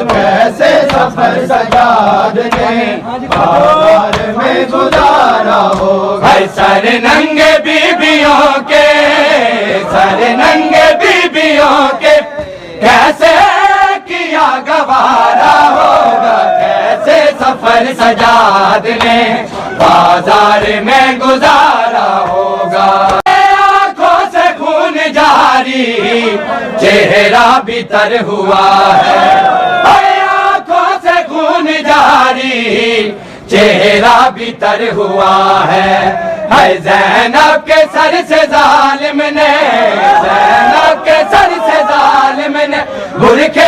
کیسے سفر سجاد نے بازار میں گزارا ہوگا سر ننگے بیبیوں کے سر ننگے بیبیوں کے کیسے کیا گوارا ہوگا کیسے سفر سجاد نے بازار میں گزارا ہوگا آنکھوں سے خون جاری چہرہ بھی تر ہوا ہے آنکھوں سے خون جاری چہرہ بھی تر ہوا ہے زینب کے سر سے ظالم نے زینب کے سر سے ظالم نے برکھے